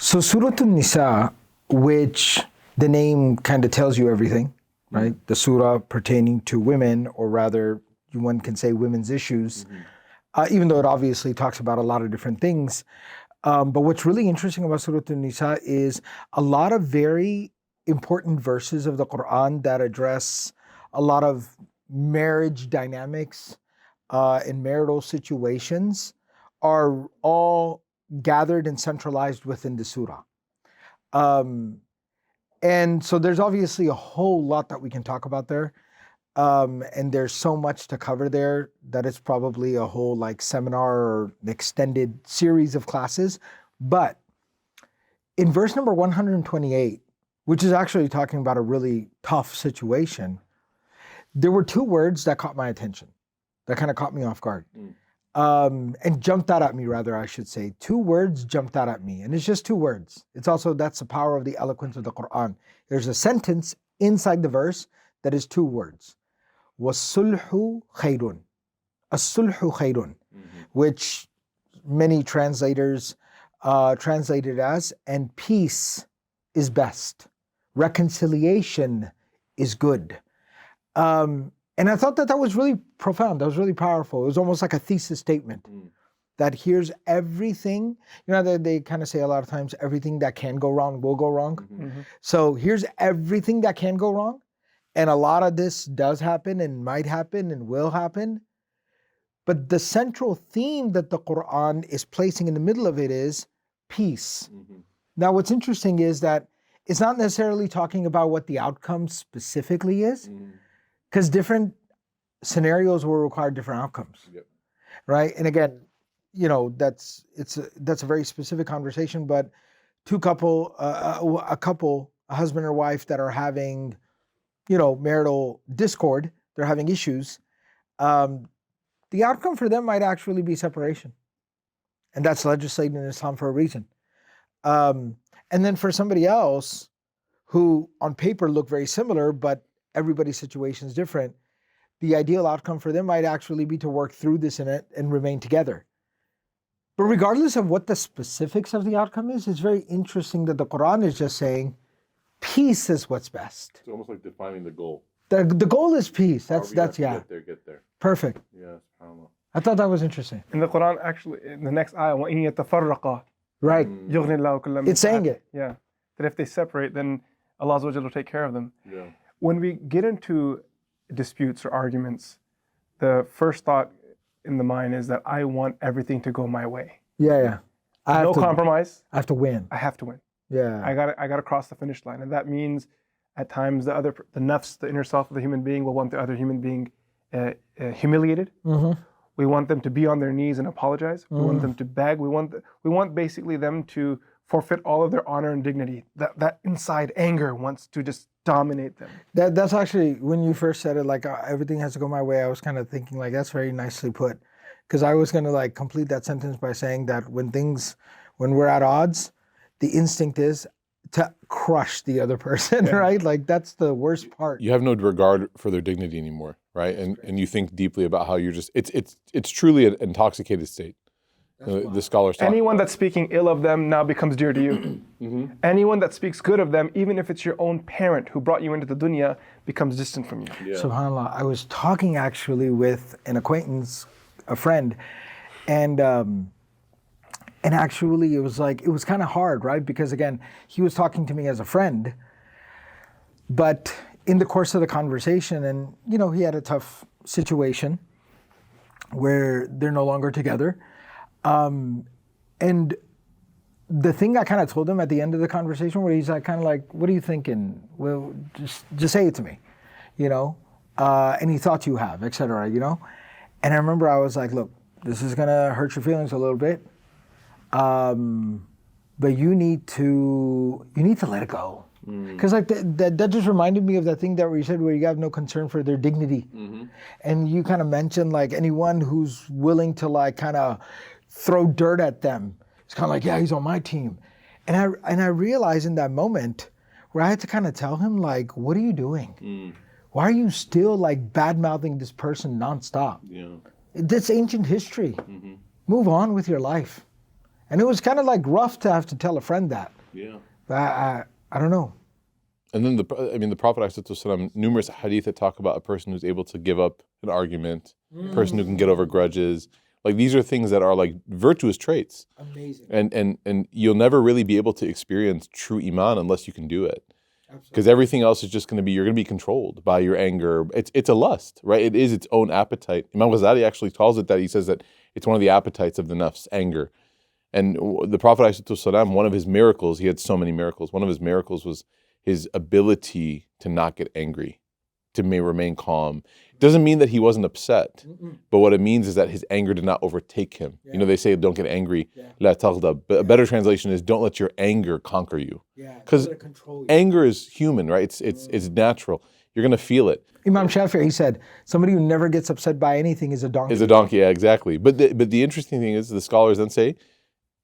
So Surah An-Nisa, which the name kind of tells you everything, right? The surah pertaining to women, or rather, one can say women's issues, even though it obviously talks about a lot of different things. But what's really interesting about Surah An-Nisa is a lot of very important verses of the Qur'an that address a lot of marriage dynamics and marital situations are all gathered and centralized within the surah. And so there's obviously a whole lot that we can talk about there. And there's so much to cover there that it's probably a whole like seminar or extended series of classes. But in verse number 128, which is actually talking about a really tough situation, there were two words that caught my attention, that kind of caught me off guard. And jumped out at me, rather, I should say. Two words jumped out at me, and it's just two words. It's also, that's the power of the eloquence of the Qur'an. There's a sentence inside the verse that is two words. وَالصُّلْحُ خَيْرٌ. الصُّلْحُ خَيْرٌ, which many translators translated as, and peace is best. Reconciliation is good. And I thought that that was really profound. That was really powerful. It was almost like a thesis statement that here's everything. You know, they kind of say a lot of times, everything that can go wrong will go wrong. So here's everything that can go wrong. And a lot of this does happen and might happen and will happen. But the central theme that the Qur'an is placing in the middle of it is peace. Now, what's interesting is that it's not necessarily talking about what the outcome specifically is. Because different scenarios will require different outcomes, right? And again, you know, that's a very specific conversation. But a couple, a husband or wife that are having, you know, marital discord, they're having issues. The outcome for them might actually be separation, and that's legislated in Islam for a reason. And then for somebody else who, on paper, look very similar, but everybody's situation is different, the ideal outcome for them might actually be to work through this and remain together. But regardless of what the specifics of the outcome is, it's very interesting that the Qur'an is just saying, peace is what's best. It's almost like defining the goal. The goal is peace. That's yeah. Get there. Perfect. Yeah, subhanAllah. I thought that was interesting. In the Qur'an, actually, in the next ayah, وَإِن يَتَفَرَّقَا Right. يُغْنِ اللَّهُ كُلًّا مِنْ It's saying it. Yeah. That if they separate, then Allah will take care of them. Yeah. When we get into disputes or arguments, the first thought in the mind is that I want everything to go my way. Yeah. No compromise. I have to win. I have to win. Yeah. I got to cross the finish line, and that means at times the nafs, the inner self of the human being, will want the other human being humiliated. We want them to be on their knees and apologize. We want them to beg. We want basically them to forfeit all of their honor and dignity. That inside anger wants to just dominate them. That's actually, when you first said it, like everything has to go my way, I was kind of thinking like, that's very nicely put. Because I was going to like complete that sentence by saying that when we're at odds, the instinct is to crush the other person, right? Like that's the worst part. You have no regard for their dignity anymore, right? And you think deeply about how you're just, it's truly an intoxicated state. The scholars talk. Anyone that's speaking ill of them now becomes dear to you. Anyone that speaks good of them, even if it's your own parent who brought you into the dunya, becomes distant from you. Yeah. SubhanAllah, I was talking actually with an acquaintance, a friend, and actually it was kind of hard, right? Because again, he was talking to me as a friend, but in the course of the conversation, and you know, he had a tough situation where they're no longer together. And the thing I kind of told him at the end of the conversation, where he's like, kind of like, what are you thinking? Well, just say it to me, you know, any thoughts you have, etc., you know? And I remember I was like, look, this is going to hurt your feelings a little bit. But you need to let it go. Because like that just reminded me of that thing that we said where you have no concern for their dignity. And you kind of mentioned like anyone who's willing to like kind of throw dirt at them. It's kind of like, yeah, he's on my team. And I realized in that moment where I had to kind of tell him like, what are you doing? Why are you still like bad-mouthing this person nonstop? Yeah. That's ancient history. Move on with your life. And it was kind of like rough to have to tell a friend that. Yeah. I don't know. And then the Prophet ﷺ, numerous hadith that talk about a person who's able to give up an argument, a person who can get over grudges. Like these are things that are like virtuous traits. Amazing. And you'll never really be able to experience true iman unless you can do it. Because everything else is just going to be, you're going to be controlled by your anger. It's a lust, right? It is its own appetite. Imam Ghazali actually calls it that. He says that it's one of the appetites of the nafs, anger. And the Prophet ﷺ, one of his miracles, he had so many miracles. One of his miracles was his ability to not get angry, to remain calm. It doesn't mean that he wasn't upset, but what it means is that his anger did not overtake him. Yeah. You know, they say don't get angry. La taghdab. But a better translation is don't let your anger conquer you. Because anger is human, right? It's natural. You're going to feel it. Imam Shafi'i, he said, somebody who never gets upset by anything is a donkey. Is a donkey, yeah, exactly. But the interesting thing is the scholars then say,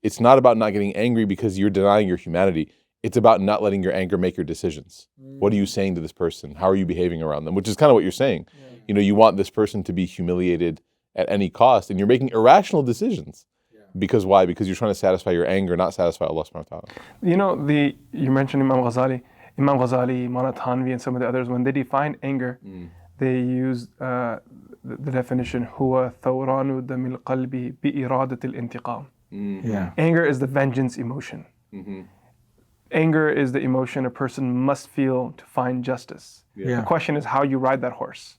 it's not about not getting angry because you're denying your humanity. It's about not letting your anger make your decisions. What are you saying to this person? How are you behaving around them? Which is kind of what you're saying. You know, you want this person to be humiliated at any cost, and you're making irrational decisions. Because why? Because you're trying to satisfy your anger, not satisfy Allah subhanahu wa ta'ala. You know, you mentioned Imam Ghazali, Manat Hanvi, and some of the others, when they define anger, they use the definition, huwa thawranu damil qalbi bi iradatil intiqam. Anger is the vengeance emotion. Anger is the emotion a person must feel to find justice. The question is how you ride that horse,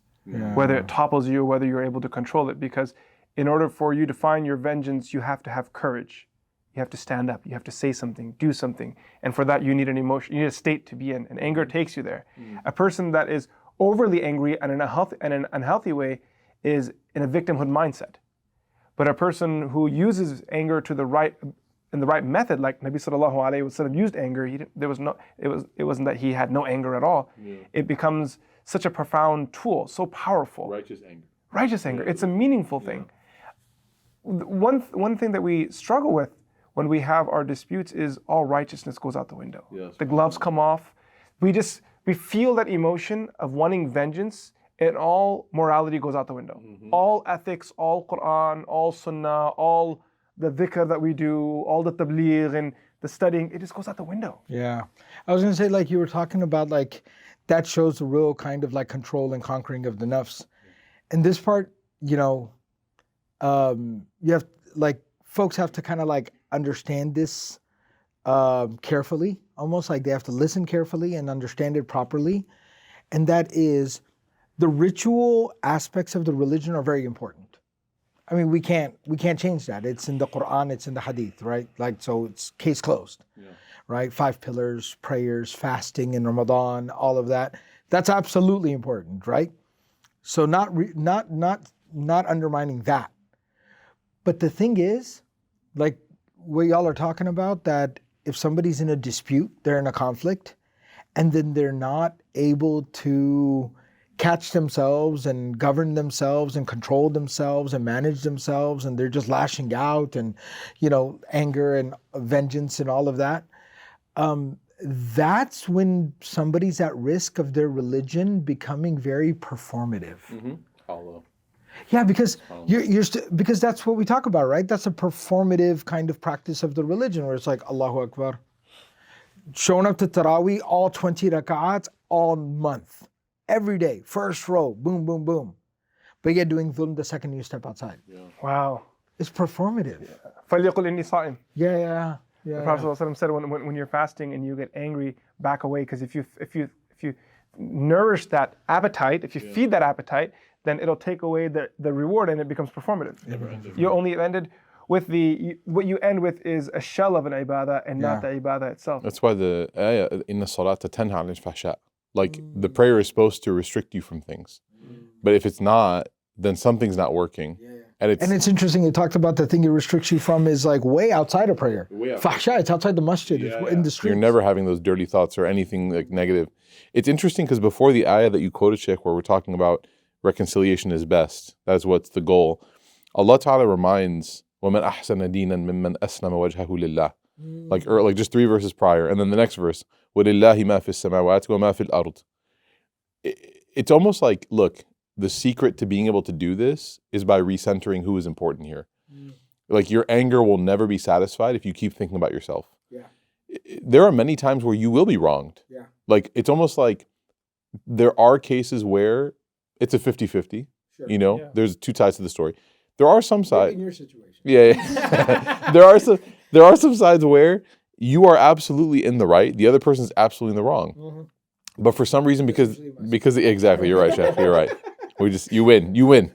whether it topples you or whether you're able to control it. Because in order for you to find your vengeance, you have to have courage. You have to stand up. You have to say something, do something. And for that, you need an emotion, you need a state to be in. And anger takes you there. A person that is overly angry and in an unhealthy way is in a victimhood mindset. But a person who uses anger in the right method, like Nabi sallallahu alaihi wasallam used anger, it wasn't that he had no anger at all. It becomes such a profound tool, so powerful. Righteous anger. It's a meaningful thing. One thing that we struggle with when we have our disputes is all righteousness goes out the window. The gloves come off. We feel that emotion of wanting vengeance, and all morality goes out the window. All ethics, all Qur'an, all Sunnah, all the dhikr that we do, all the tabligh and the studying, it just goes out the window. Yeah. I was going to say, like you were talking about, like that shows the real kind of like control and conquering of the nafs. And this part, you know, you have, like, folks have to kind of like understand this carefully, almost like they have to listen carefully and understand it properly. And that is, the ritual aspects of the religion are very important. I mean, we can't change that. It's in the Qur'an, it's in the Hadith, right? Like, so it's case closed, right? 5 pillars, prayers, fasting in Ramadan, all of that. That's absolutely important, right? So not undermining that. But the thing is, like what y'all are talking about, that if somebody's in a dispute, they're in a conflict, and then they're not able to catch themselves and govern themselves and control themselves and manage themselves, and they're just lashing out and, you know, anger and vengeance and all of that, that's when somebody's at risk of their religion becoming very performative. Hollow. Yeah, because because that's what we talk about, right? That's a performative kind of practice of the religion, where it's like Allahu Akbar, showing up to Taraweeh, all 20 rak'ats, all month. Every day, first row, boom, boom, boom. But yet doing dhulm the second you step outside. Wow. It's performative. فَلْيَقُلْ إِنِّي صَائِمْ. Yeah. The Prophet ﷺ said when you're fasting and you get angry, back away, because if you nourish that appetite, if you feed that appetite, then it'll take away the reward and it becomes performative. You only ended with what you end with is a shell of an ibadah and not the ibadah itself. That's why the ayah, inna salata tanha anil fahsha. Like the prayer is supposed to restrict you from things. But if it's not, then something's not working. And it's interesting, it talked about the thing it restricts you from is like way outside of prayer. Fahsha, it's outside the masjid, it's in the streets. You're never having those dirty thoughts or anything like negative. It's interesting because before the ayah that you quoted, Shaykh, where we're talking about reconciliation is best, that's what's the goal. Allah Ta'ala reminds, وَمَنْ أَحْسَنَ دِينًا مِمَّنْ أَسْلَمَ وَجْهَهُ لِلَّهِ. Like just 3 verses prior, and then the next verse, وَلِلَّهِ مَا فِي السَّمَاوَاتِ وَمَا فِي الْأَرْضِ. It's almost like, look, the secret to being able to do this is by recentering who is important here. Like your anger will never be satisfied if you keep thinking about yourself. there are many times where you will be wronged. Yeah. Like, it's almost like there are cases where it's a 50-50. Sure. You know, Yeah. there's two sides to the story. There are some sides. In your situation. Yeah. there are some sides where you are absolutely in the right, the other person is absolutely in the wrong. Mhm. But for some reason, because exactly, you're right, Shaykh, you're right. You win.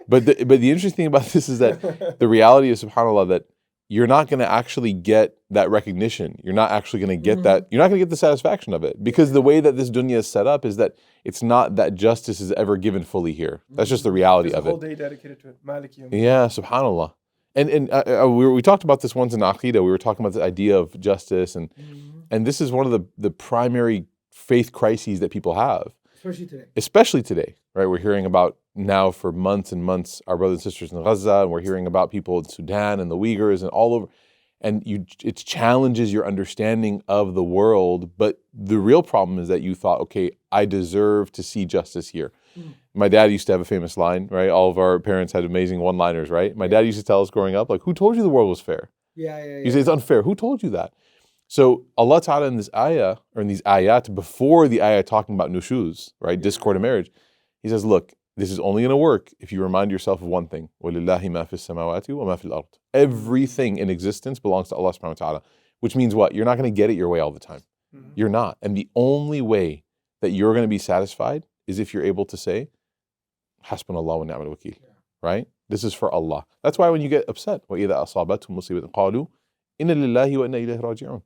But the interesting thing about this is that the reality is, subhanAllah, that you're not going to actually get that recognition. You're not actually going to get that. You're not going to get the satisfaction of it, because the way that this dunya is set up is that it's not that justice is ever given fully here. That's just the reality There's of a whole it. day dedicated to it. Maliki yawm. Yeah, subhanAllah. And we talked about this once in Aqidah. We were talking about the idea of justice, and this is one of the primary faith crises that people have. Especially today, right? We're hearing about now for months and months our brothers and sisters in Gaza, and we're hearing about people in Sudan and the Uyghurs and all over. And it challenges your understanding of the world. But the real problem is that you thought, okay, I deserve to see justice here. My dad used to have a famous line, right? All of our parents had amazing one-liners, right? My dad used to tell us growing up, like, who told you the world was fair? You say it's unfair. Who told you that? So Allah Ta'ala in this ayah, or in these ayat, before the ayah talking about nushuz, right? Discord in marriage, He says, look, this is only going to work if you remind yourself of one thing. وَلِلَّهِ مَا فِي السَّمَاوَاتِ وَمَا فِي الْأَرْضِ. Everything in existence belongs to Allah subhanahu wa ta'ala. Which means what? You're not going to get it your way all the time. You're not. And the only way that you're going to be satisfied is if you're able to say, Hasbunallah wa ni'mal wakeel. Right? This is for Allah. That's why when you get upset, وَإِذَا أَصَابَتْهُمْ مُصِيبَةٌ قَالُوا إِنَّ لِلَّهِ وَإِنَّا إِلَيْهِ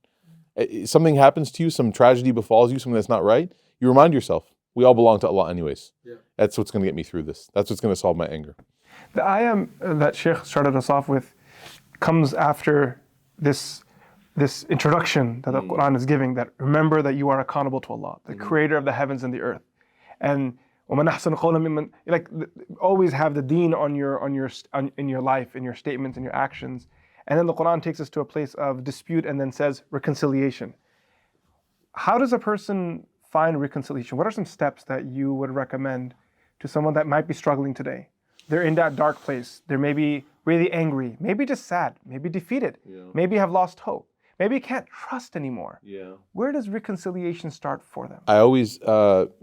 رَاجِعُونَ. Something happens to you, some tragedy befalls you, something that's not right, you remind yourself, we all belong to Allah anyways. That's what's going to get me through this. That's what's going to solve my anger. The ayah that Shaykh started us off with comes after this introduction that the Qur'an is giving, that remember that you are accountable to Allah, the creator of the heavens and the earth. And وَمَنْ أَحْسَنُ قَوْلًا مِمَّنْ, like, always have the deen in your life, in your statements, in your actions. And then the Qur'an takes us to a place of dispute and then says reconciliation. How does a person find reconciliation? What are some steps that you would recommend to someone that might be struggling today? They're in that dark place. They're maybe really angry, maybe just sad, maybe defeated, maybe have lost hope, maybe can't trust anymore. Where does reconciliation start for them? I always,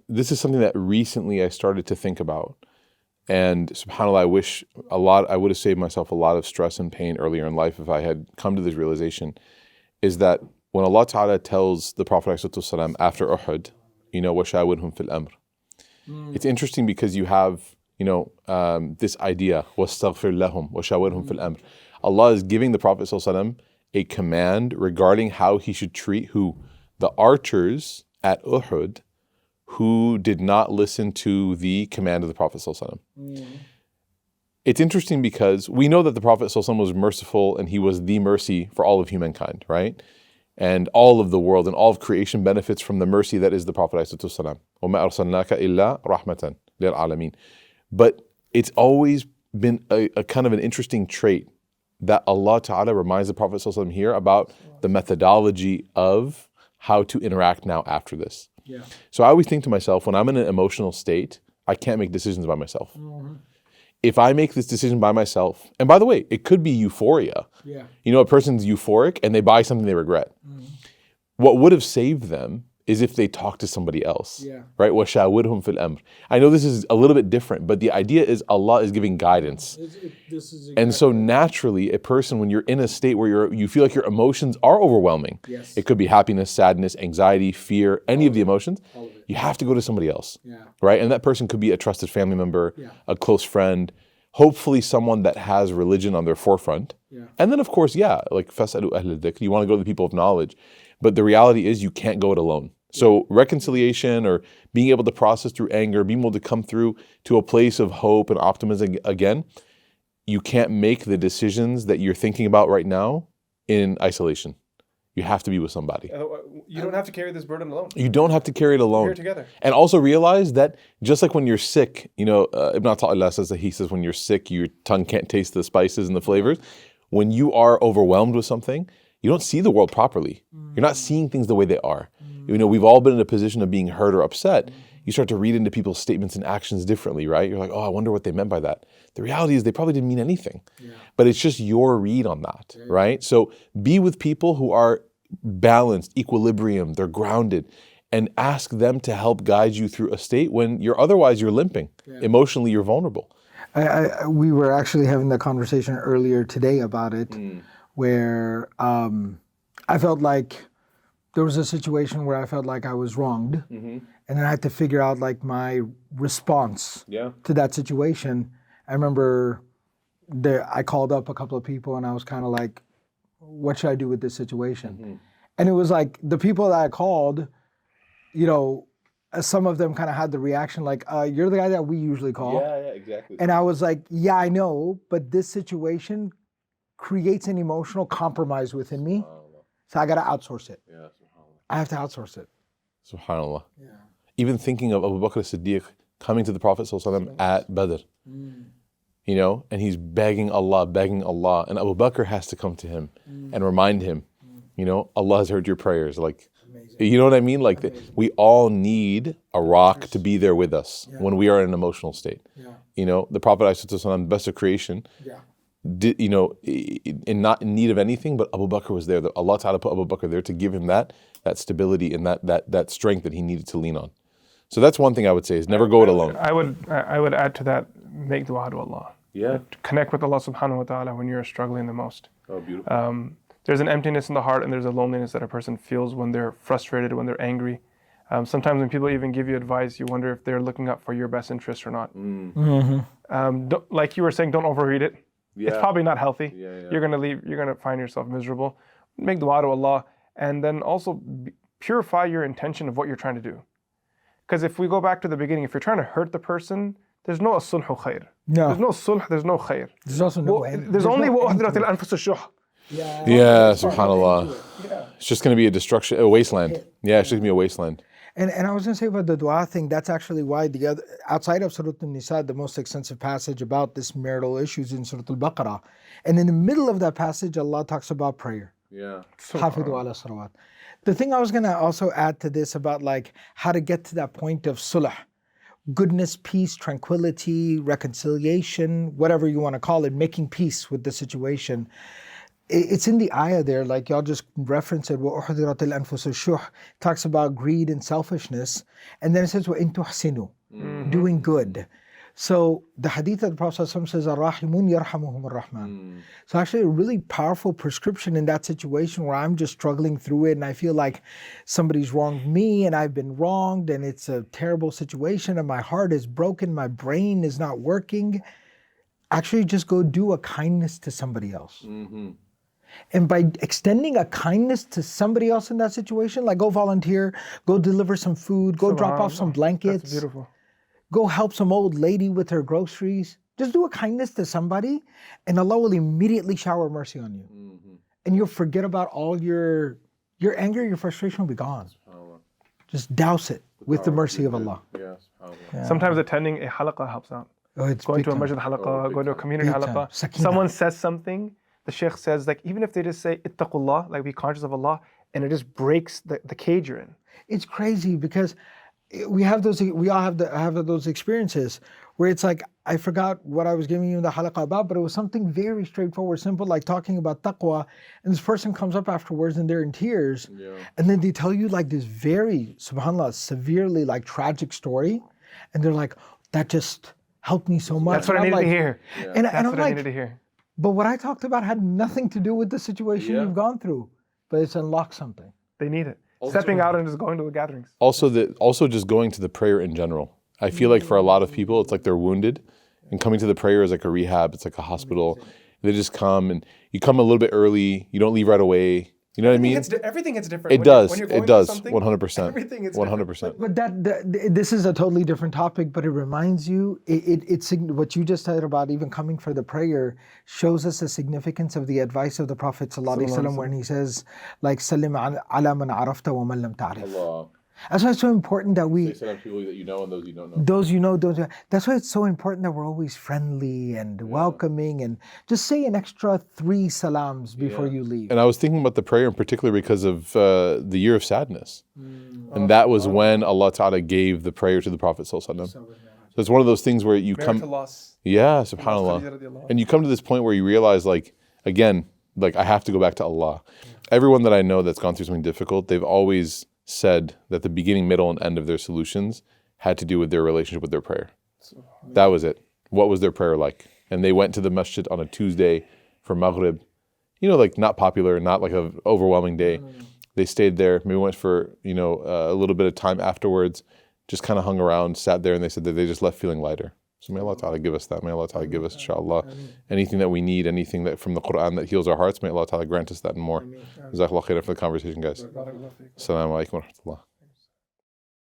this is something that recently I started to think about. And subhanAllah, I would have saved myself a lot of stress and pain earlier in life if I had come to this realization, is that when Allah Ta'ala tells the Prophet ﷺ after Uhud, وَشَاوِرْهُمْ فِي الْأَمْرِ. It's interesting because you have, this idea, وَاسْتَغْفِرْ لَهُمْ وَشَاوِرْهُمْ فِي الْأَمْرِ. Allah is giving the Prophet ﷺ a command regarding how he should treat who? The archers at Uhud who did not listen to the command of the Prophet ﷺ. It's interesting because we know that the Prophet ﷺ was merciful and he was the mercy for all of humankind, right? And all of the world and all of creation benefits from the mercy that is the Prophet ﷺ. وَمَا أَرْسَلْنَاكَ إِلَّا رَحْمَةً لِلْعَالَمِينَ. But it's always been a kind of an interesting trait that Allah Ta'ala reminds the Prophet ﷺ here about the methodology of how to interact now after this. So I always think to myself, when I'm in an emotional state, I can't make decisions by myself. If I make this decision by myself, and by the way, it could be euphoria. A person's euphoric and they buy something they regret. What would have saved them is if they talk to somebody else, right? وَشَاوِرْهُمْ فِي الْأَمْرِ. I know this is a little bit different, but the idea is Allah is giving guidance. And so naturally, a person, when you're in a state where you feel like your emotions are overwhelming, it could be happiness, sadness, anxiety, fear, any of the emotions, you have to go to somebody else, right? And that person could be a trusted family member, a close friend, hopefully someone that has religion on their forefront. And then of course, like فَاسْأَلُوا أَهْلَ الذِّكْرِ, you want to go to the people of knowledge. But the reality is you can't go it alone. So reconciliation, or being able to process through anger, being able to come through to a place of hope and optimism again, you can't make the decisions that you're thinking about right now in isolation. You have to be with somebody. You don't have to carry this burden alone. You don't have to carry it alone. We're together. And also realize that just like when you're sick, Ibn Ata'illah says that he says when you're sick, your tongue can't taste the spices and the flavors. When you are overwhelmed with something, you don't see the world properly. You're not seeing things the way they are. We've all been in a position of being hurt or upset. You start to read into people's statements and actions differently, right? You're like, oh, I wonder what they meant by that. The reality is they probably didn't mean anything. But it's just your read on that, right? So be with people who are balanced, equilibrium, they're grounded, and ask them to help guide you through a state when you're limping. Emotionally, you're vulnerable. We were actually having that conversation earlier today about it, where I felt like there was a situation where I felt like I was wronged, and then I had to figure out like my response to that situation. I remember I called up a couple of people and I was kind of like, what should I do with this situation? And it was like the people that I called, you know, some of them kind of had the reaction like, you're the guy that we usually call. Yeah, exactly. And I was like, yeah, I know, but this situation creates an emotional compromise within me. So I got to outsource it. Yeah, I have to outsource it. SubhanAllah. Yeah. Even thinking of Abu Bakr as-Siddiq coming to the Prophet ﷺ at Badr, you know, and he's begging Allah. And Abu Bakr has to come to him and remind him, you know, Allah has heard your prayers. Like, you know what I mean? Like, we all need a rock to be there with us when we are in an emotional state. You know, the Prophet ﷺ, best of creation, did, you know, not in need of anything, but Abu Bakr was there. Allah Ta'ala put Abu Bakr there to give him that stability and that strength that he needed to lean on. So that's one thing I would say is never go it alone. I would add to that, make dua to Allah. Yeah. Connect with Allah subhanahu wa ta'ala when you're struggling the most. Oh, beautiful. There's an emptiness in the heart and there's a loneliness that a person feels when they're frustrated, when they're angry. Sometimes when people even give you advice, you wonder if they're looking out for your best interest or not. Like you were saying, don't overread it. It's probably not healthy. You're gonna find yourself miserable. Make dua to Allah, and then also purify your intention of what you're trying to do. Because if we go back to the beginning, if you're trying to hurt the person, there's no as-sulh khair. No. There's no sulh, there's no khair. There's also no there's only وَأُحْضِرَتِ الْأَنفُسُ الشُّحَّ. Yeah, subhanAllah. It's just going to be a destruction, a wasteland. Yeah, it's just going to be a wasteland. And I was going to say about the dua thing, that's actually why outside of Surah An-Nisa, the most extensive passage about this marital issues in Surah Al-Baqarah. And in the middle of that passage, Allah talks about prayer. Yeah. حَافِظُوا عَلَى الصَّلَوَاتِ. The thing I was going to also add to this about like how to get to that point of sulh, goodness, peace, tranquility, reconciliation, whatever you want to call it, making peace with the situation. It's in the ayah there, like y'all just referenced it, وَأُحْضِرَتِ الْأَنفُسُ الشُّحَّ, talks about greed and selfishness. And then it says, وَإِن تُحْسِنُوا, doing good. So the hadith of the Prophet ﷺ says, الرَّاحِمُونَ يَرْحَمُهُمُ الرَّحْمَنُ. So actually a really powerful prescription in that situation where I'm just struggling through it and I feel like somebody's wronged me and I've been wronged and it's a terrible situation and my heart is broken, my brain is not working. Actually just go do a kindness to somebody else. And by extending a kindness to somebody else in that situation, like go volunteer, go deliver some food, go drop off some blankets. That's beautiful. Go help some old lady with her groceries. Just do a kindness to somebody and Allah will immediately shower mercy on you. And you'll forget about all your anger, your frustration will be gone. Just douse it with the mercy of Allah. Yeah. Sometimes attending a halaqah helps out. Going to a masjid halaqah, going to a community halaqah. Someone says something, the Shaykh says, like, even if they just say ittaqullah, like be conscious of Allah, and it just breaks the cage you're in. It's crazy because we all have those experiences where it's like, I forgot what I was giving you the halaqah about, but it was something very straightforward, simple, like talking about taqwa, and this person comes up afterwards and they're in tears, and then they tell you like this very, subhanAllah, severely like tragic story, and they're like, that just helped me so much. That's what I needed to hear. And That's I'm what like, I needed to hear. But what I talked about had nothing to do with the situation you've gone through, but it's unlocked something. They need it. Stepping out and just going to the gatherings. Also just going to the prayer in general. I feel like for a lot of people, it's like they're wounded, and coming to the prayer is like a rehab. It's like a hospital. They just come, and you come a little bit early. You don't leave right away. You know what I mean? Everything gets different. It does. It does. 100%. Everything is 100%. But this is a totally different topic, but it reminds you, it's what you just said about even coming for the prayer shows us the significance of the advice of the Prophet ﷺ when he says, like, Salim ala man arafta wa man lam ta'rif. That's why it's so important that we... Say people that you know and those you don't know. Those you know, that's why it's so important that we're always friendly and welcoming, and just say an extra 3 salams before you leave. And I was thinking about the prayer in particular because of the year of sadness. And that was when Allah Ta'ala gave the prayer to the Prophet ﷺ. So it's one of those things where you come... Yeah, subhanAllah. And you come to this point where you realize, like, again, like I have to go back to Allah. everyone that I know that's gone through something difficult, they've always said that the beginning, middle, and end of their solutions had to do with their relationship with their prayer. That was it. What was their prayer like? And they went to the masjid on a Tuesday for Maghrib, like not popular, not like an overwhelming day. They stayed there, maybe went for, a little bit of time afterwards, just kind of hung around, sat there, and they said that they just left feeling lighter. So may Allah Ta'ala give us that. May Allah Ta'ala give us, inshallah, anything that we need, anything that from the Qur'an that heals our hearts. May Allah Ta'ala grant us that and more. Jazakallah khairan for the conversation, guys. Assalamu alaikum wa rahmatullah.